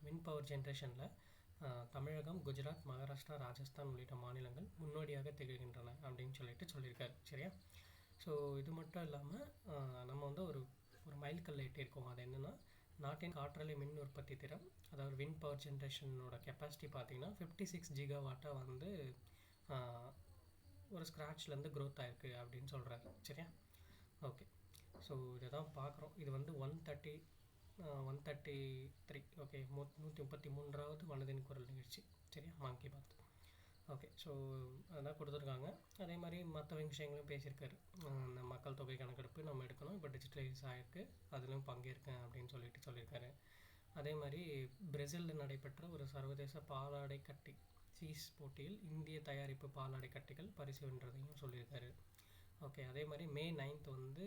Wind power ஜென்ரேஷனில் தமிழகம், குஜராத், மகாராஷ்டிரா, ராஜஸ்தான் உள்ளிட்ட மாநிலங்கள் முன்னோடியாக திகழ்கின்றன அப்படின்னு சொல்லியிருக்காரு. சரியா? ஸோ இது மட்டும் இல்லாமல் நம்ம வந்து ஒரு ஒரு மைல்கல்லை எட்டியிருக்கோம். அது என்னென்னா, நாட்டின் காற்றாலை மின் உற்பத்தி திறம், அதாவது விண்ட் பவர் ஜென்ரேஷனோட கெப்பாசிட்டி பார்த்திங்கன்னா 56 ஜிகாவாட்டாக வந்து ஒரு ஸ்க்ராட்ச்லேருந்து க்ரோத் ஆகிருக்கு அப்படின்னு சொல்கிறாரு. சரியா? ஓகே. ஸோ இதை தான் பார்க்குறோம். இது வந்து 133 ஓகே 133வது மனதின் குரல் நிகழ்ச்சி. சரியா? மன் கி பாத். ஓகே. ஸோ அதான் கொடுத்துருக்காங்க. அதே மாதிரி மற்ற விஷயங்களும் பேசியிருக்காரு. இந்த மக்கள் தொகை கணக்கெடுப்பு நம்ம எடுக்கணும், இப்போ டிஜிட்டலைஸ் ஆகிருக்கு, அதிலும் பங்கேற்கேன் அப்படின்னு சொல்லியிருக்காரு. அதே மாதிரி பிரேசிலில் நடைபெற்ற ஒரு சர்வதேச பாலாடை கட்டி சீஸ் போட்டியில் இந்திய தயாரிப்பு பாலாடை கட்டிகள் பரிசு வென்றதையும் சொல்லியிருக்காரு. ஓகே. அதே மாதிரி மே 9 வந்து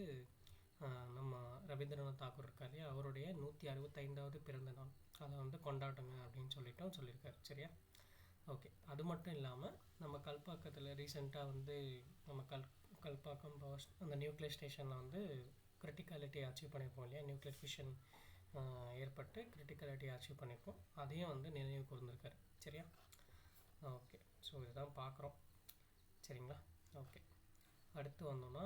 நம்ம ரவீந்திரநாத் தாக்கூர் இருக்கார் இல்லையா, அவருடைய 165வது பிறந்த நாள், அதை வந்து கொண்டாடுங்க அப்படின்னு சொல்லியிருக்காரு. சரியா? ஓகே. அது மட்டும் இல்லாமல் நம்ம கல்பாக்கத்தில் ரீசெண்டாக வந்து நம்ம கல்பாக்கம் பவர் அந்த நியூக்ளியர் ஸ்டேஷனில் வந்து கிரிட்டிகாலிட்டி அச்சீவ் பண்ணியிருப்போம் இல்லையா, நியூக்ளியர் ஃபிஷன் ஏற்பட்டு கிரிட்டிகாலிட்டி அச்சீவ் பண்ணியிருக்கோம், அதையும் வந்து நினைவு கூர்ந்திருக்காரு. சரியா? ஓகே. ஸோ இதுதான் பார்க்குறோம். சரிங்களா? ஓகே. அடுத்து வந்தோம்னா,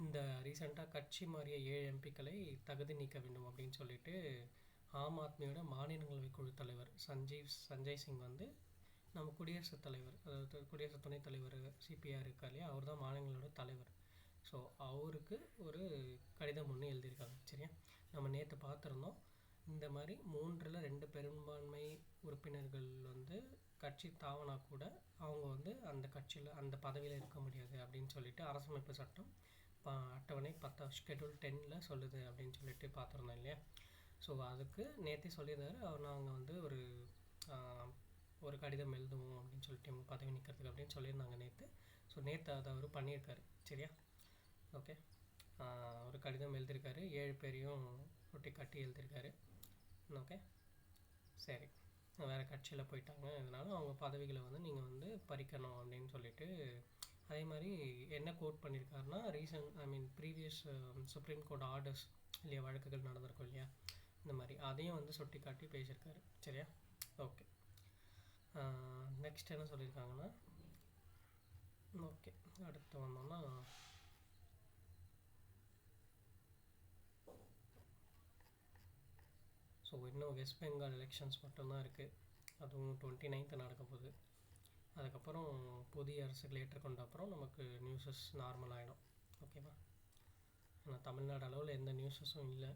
இந்த ரீசெண்டாக கட்சி மாறிய 7 எம்பிக்களை தகுதி நீக்க வேண்டும் அப்படின்னு சொல்லிட்டு ஆம் ஆத்மியோட மாநிலங்களவை குழு தலைவர் சஞ்சய் சிங் வந்து நம்ம குடியரசுத் தலைவர், அதாவது குடியரசு துணைத் தலைவர் சிபிஆர் இருக்கா இல்லையா, அவர் தான் மாநிலங்களோட தலைவர். ஸோ அவருக்கு ஒரு கடிதம் ஒன்று எழுதியிருக்காங்க. சரியா? நம்ம நேற்று பார்த்துருந்தோம், இந்த மாதிரி 3/2 பெரும்பான்மை உறுப்பினர்கள் வந்து கட்சி தாவனா கூட அவங்க வந்து அந்த கட்சியில் அந்த பதவியில் இருக்க முடியாது அப்படின்னு சொல்லிட்டு அரசமைப்பு சட்டம் அட்டவணை 10 ஷெட்யூல் 10ல் சொல்லுது அப்படின்னு சொல்லிட்டு பார்த்துருந்தோம் இல்லையா. ஸோ அதுக்கு நேற்றே சொல்லியிருந்தாரு அவர், நாங்கள் வந்து ஒரு கடிதம் எழுதுவோம் அப்படின்னு சொல்லிட்டு பதவி நிற்கிறதுக்கு அப்படின்னு சொல்லியிருந்தாங்க நேற்று. ஸோ நேற்று அதை அவர் பண்ணியிருக்காரு. சரியா? ஓகே. ஒரு கடிதம் எழுதியிருக்காரு, 7 பேரையும் ஒட்டி கட்டி எழுதியிருக்காரு. ஓகே. சரி, வேறு கட்சியில் போயிட்டாங்க, அதனால அவங்க பதவிகளை வந்து நீங்கள் வந்து பறிக்கணும் அப்படின்னு சொல்லிட்டு. அதே மாதிரி என்ன கோட் பண்ணியிருக்காருன்னா, ப்ரீவியஸ் சுப்ரீம் கோர்ட் ஆர்டர்ஸ் இல்லையா, வழக்குகள் நடந்திருக்கும் இல்லையா, இந்த மாதிரி அதையும் வந்து சுட்டி காட்டி பேசியிருக்காரு. சரியா? ஓகே. நெக்ஸ்ட் என்ன சொல்லியிருக்காங்கன்னா, ஓகே அடுத்து வந்தோம்னா, ஸோ இன்னும் வெஸ்ட் பெங்கால் எலெக்ஷன்ஸ் மட்டும்தான் இருக்குது. அதுவும் 29th நடக்க போகுது. அதுக்கப்புறம் புதிய அரசுகள் ஏற்றுக்கொண்ட அப்புறம் நமக்கு நியூஸஸ் நார்மல் ஆகிடும். ஓகேவா? ஏன்னா தமிழ்நாடு அளவில் எந்த நியூஸஸும் இல்லை.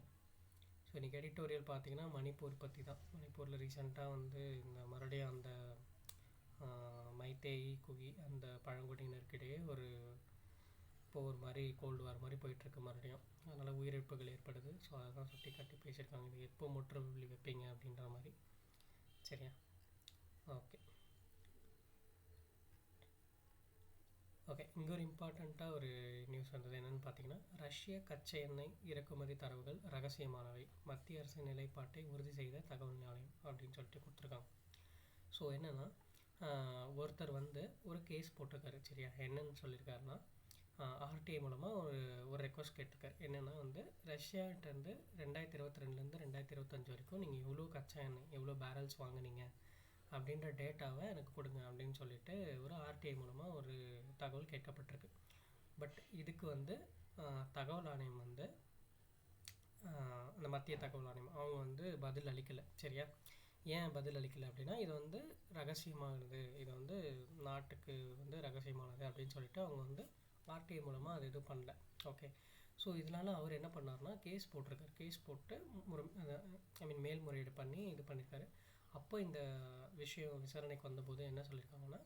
ஸோ இன்றைக்கி எடிட்டோரியல் பார்த்திங்கன்னா மணிப்பூர் பற்றி தான். மணிப்பூரில் ரீசெண்டாக வந்து இந்த மறுபடியும் அந்த மைத்தேயி குகி அந்த பழங்குடியினருக்கிடையே இப்போ ஒரு மாதிரி கோல்டு வார் மாதிரி போயிட்டுருக்கு மறுபடியும். அதனால் உயிரிழப்புகள் ஏற்படுது. ஸோ அதை தான் சுட்டி காட்டி பேசியிருக்காங்க, இது எப்போ முற்றுப்புள்ளி வைப்பீங்க அப்படின்ற மாதிரி. சரியா? ஓகே. ஓகே. இங்கே ஒரு இம்பார்ட்டண்ட்டாக ஒரு நியூஸ் வந்தது. என்னென்னு பார்த்தீங்கன்னா, ரஷ்ய கச்சை எண்ணெய் இறக்குமதி தரவுகள் ரகசியமானவை, மத்திய அரசின் நிலைப்பாட்டை உறுதி செய்த தகவல் ஆணையம் அப்படின்னு சொல்லிட்டு கொடுத்துருக்காங்க. ஸோ என்னென்னா, ஒருத்தர் வந்து ஒரு கேஸ் போட்டிருக்காரு. சரியா? என்னன்னு சொல்லியிருக்காருன்னா, ஆர்டிஐ மூலமாக ஒரு ரெக்வஸ்ட் கேட்டிருக்காரு. என்னென்னா வந்து, ரஷ்யாவிட்டேருந்து 2022லேருந்து 2025 வரைக்கும் நீங்கள் எவ்வளோ கச்சா எண்ணெய், எவ்வளோ பேரல்ஸ் வாங்கினீங்க அப்படின்ற டேட்டாவை எனக்கு கொடுங்க அப்படின்னு சொல்லிட்டு ஒரு ஆர்டிஐ மூலமாக ஒரு தகவல் கேட்கப்பட்டிருக்கு. பட் இதுக்கு வந்து தகவல் ஆணையம் வந்து அந்த மத்திய தகவல் ஆணையம் அவங்க வந்து பதில் அளிக்கலை. சரியா? ஏன் பதில் அளிக்கலை அப்படின்னா, இது வந்து ரகசியமானது, இது வந்து நாட்டுக்கு வந்து ரகசியமானது அப்படின்னு சொல்லிட்டு அவங்க வந்து ஆர்டிஐ மூலமாக அது இது பண்ணல. ஓகே. ஸோ இதனால் அவர் என்ன பண்ணார்னா, கேஸ் போட்டிருக்காரு. கேஸ் போட்டு மேல்முறையீடு பண்ணி இது பண்ணியிருக்காரு. அப்போ இந்த விஷயம் விசாரணைக்கு வந்தபோது என்ன சொல்லியிருக்காங்கன்னா,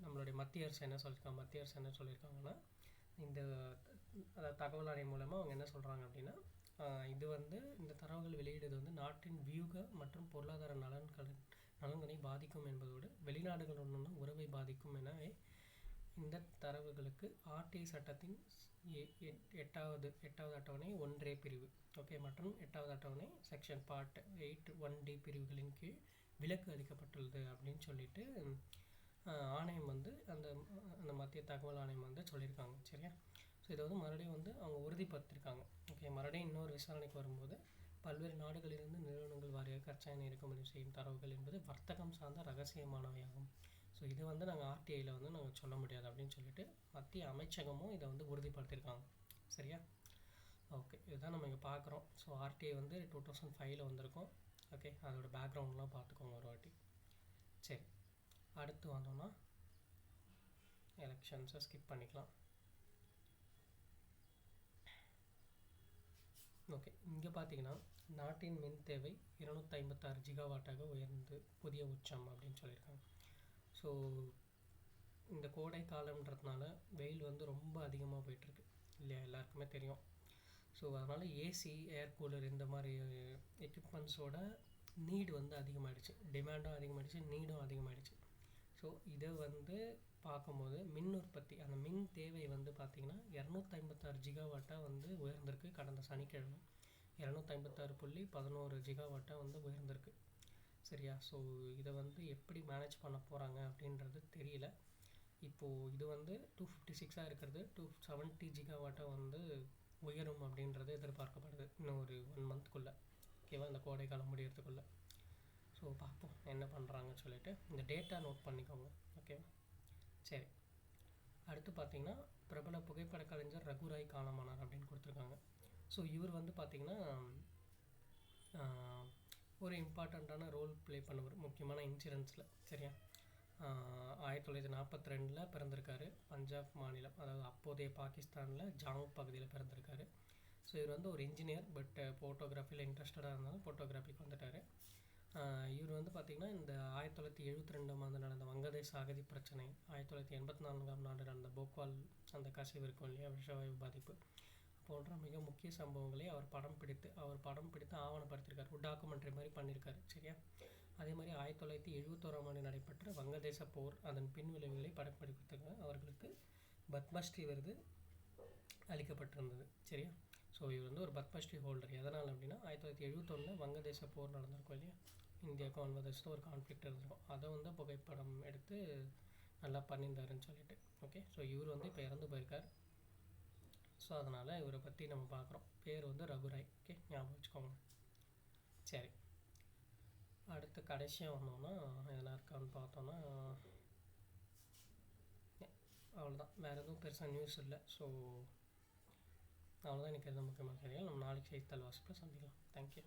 நம்மளுடைய மத்திய அரசு என்ன சொல்லியிருக்காங்கன்னா, இந்த தகவல் ஆணையம் மூலமாக அவங்க என்ன சொல்கிறாங்க அப்படின்னா, இது வந்து இந்த தரவுகள் வெளியிடுவது வந்து நாட்டின் வியூக மற்றும் பொருளாதார நலன்களை பாதிக்கும் என்பதோடு வெளிநாடுகளுடன் உறவை பாதிக்கும். எனவே இந்த தரவுகளுக்கு ஆர்டிஐ சட்டத்தின் 8வது அட்டவணை 1A பிரிவு ஓகே மற்றும் 8வது அட்டவணை செக்ஷன் பார்ட் 8 1D பிரிவுகளின் கீழ் விலக்கு அளிக்கப்பட்டுள்ளது அப்படின்னு சொல்லிட்டு ஆணையம் வந்து அந்த மத்திய தகவல் ஆணையம் வந்து சொல்லியிருக்காங்க. சரியா? ஸோ இதை வந்து மறுபடியும் வந்து அவங்க உறுதிப்படுத்தியிருக்காங்க. ஓகே. மறுபடியும் இன்னொரு விசாரணைக்கு வரும்போது பல்வேறு நாடுகளிலிருந்து நிறுவனங்கள் வாரியாக கச்சா எண்ணெய் இறக்குமதி செய்யும் தரவுகள் என்பது வர்த்தகம் சார்ந்த ரகசியமானவையாகும். ஸோ இது வந்து நாங்கள் ஆர்டிஐயில் வந்து நாங்கள் சொல்ல முடியாது அப்படின்னு சொல்லிட்டு மத்திய அமைச்சகமும் இதை வந்து உறுதிப்படுத்தியிருக்காங்க. சரியா? ஓகே, இதுதான் நம்ம இங்கே பார்க்குறோம். ஸோ ஆர்டிஐ வந்து 2005 வந்திருக்கோம். ஓகே, அதோட பேக்ரவுண்ட்லாம் பார்த்துக்கோங்க ஒரு வாட்டி. சரி, அடுத்து வந்தோம்னா எலெக்ஷன்ஸை ஸ்கிப் பண்ணிக்கலாம். ஓகே, இங்கே பார்த்தீங்கன்னா நாட்டின் மின் தேவை 256 ஜிகாவாட்டாக உயர்ந்து புதிய உச்சம் அப்படின்னு சொல்லியிருக்காங்க. ஸோ இந்த கோடை காலம்ன்றதுனால வெயில் வந்து ரொம்ப அதிகமாக போயிட்டுருக்கு இல்லையா, எல்லாருக்குமே தெரியும். ஸோ அதனால் ஏசி, ஏர் கூலர் இந்த மாதிரி எக்யூப்மெண்ட்ஸோட நீடு வந்து அதிகமாகிடுச்சு, டிமாண்டும் அதிகமாகிடுச்சு, நீடும் அதிகமாகிடுச்சு. ஸோ இதை வந்து பார்க்கும்போது மின் உற்பத்தி, அந்த மின் தேவை வந்து பார்த்திங்கன்னா 256 ஜிகாவாட்டாக வந்து உயர்ந்திருக்கு. கடந்த சனிக்கிழமை 256.11 ஜிகாவாட்டாக வந்து உயர்ந்திருக்கு. சரியா? ஸோ இதை வந்து எப்படி மேனேஜ் பண்ண போகிறாங்க அப்படின்றது தெரியல. இப்போது இது வந்து 256 இருக்கிறது 270 ஜிகாவாட்டாக வந்து உயரும் அப்படின்றது எதிர்பார்க்கப்படுது இன்னும் ஒரு 1 மந்த்க்குள்ளே. ஓகேவா? இந்த கோடை காலம் முடியறதுக்குள்ளே. ஸோ பார்ப்போம் என்ன பண்ணுறாங்கன்னு சொல்லிட்டு இந்த டேட்டா நோட் பண்ணிக்கோங்க. ஓகேவா? சரி, அடுத்து பார்த்திங்கன்னா பிரபல புகைப்பட கலைஞர் ரகுராய் காலமானார் அப்படின்னு கொடுத்துருக்காங்க. ஸோ இவர் வந்து பார்த்திங்கன்னா ஒரு இம்பார்ட்டண்ட்டான ரோல் ப்ளே பண்ணுவார் முக்கியமான இன்சிடென்ட்ஸில். சரியா? 1942 பிறந்திருக்காரு. பஞ்சாப் மாநிலம், அதாவது அப்போதைய பாகிஸ்தானில் ஜாங் பகுதியில் பிறந்திருக்காரு. ஸோ இவர் வந்து ஒரு இன்ஜினியர், பட் ஃபோட்டோகிராஃபியில் இன்ட்ரெஸ்டடாக இருந்தாலும் ஃபோட்டோகிராஃபிக்கு வந்துட்டார். இவர் வந்து பார்த்திங்கன்னா இந்த 1972 ஆண்டு நடந்த வங்கதேச அகதி பிரச்சனை, 1984 நடந்த போக்வால் அந்த கசிவு இருக்கும் இல்லையா, விஷவாயு பாதிப்பு போன்ற மிக முக்கிய சம்பவங்களை அவர் படம் பிடித்து ஆவணப்படுத்தியிருக்கார். ஒரு டாக்குமெண்ட்ரி மாதிரி பண்ணியிருக்காரு. சரியா? அதே மாதிரி 1971 நடைபெற்ற வங்கதேச போர், அதன் பின்விளைவுகளை படப்பிடிப்பதற்காக அவர்களுக்கு பத்மஸ்ரீ விருது அளிக்கப்பட்டிருந்தது. சரியா? ஸோ இவர் வந்து ஒரு பத்மஸ்ரீ ஹோல்டர். எதனால் அப்படின்னா 1971 வங்கதேச போர் நடந்திருக்கும் இல்லையா, இந்தியாவுக்கும் வங்கதேசத்துக்கும் ஒரு கான்ஃப்ளிக்ட் இருந்திருக்கும். அதை வந்து புகைப்படம் எடுத்து நல்லா பண்ணியிருந்தாருன்னு சொல்லிட்டு. ஓகே, ஸோ இவர் வந்து இப்போ இறந்து போயிருக்கார். ஸோ அதனால் இவரை பற்றி நம்ம பார்க்குறோம். பேர் வந்து ரகுராய். ஓகே, ஞாபகம் வச்சுக்கோங்க. சரி, அடுத்து கடைசியாக வந்தோம்னா எதனா இருக்கான்னு பார்த்தோன்னா அவ்வளோதான், வேறு எதுவும் பெருசாக நியூஸ் இல்லை. ஸோ அவ்வளோதான் எனக்கு எதுவும் முக்கியமான செய்திகள். நம்ம நாளைக்கு செய்தித்தாள் வாசிப்பில் சந்திக்கலாம். தேங்க்யூ.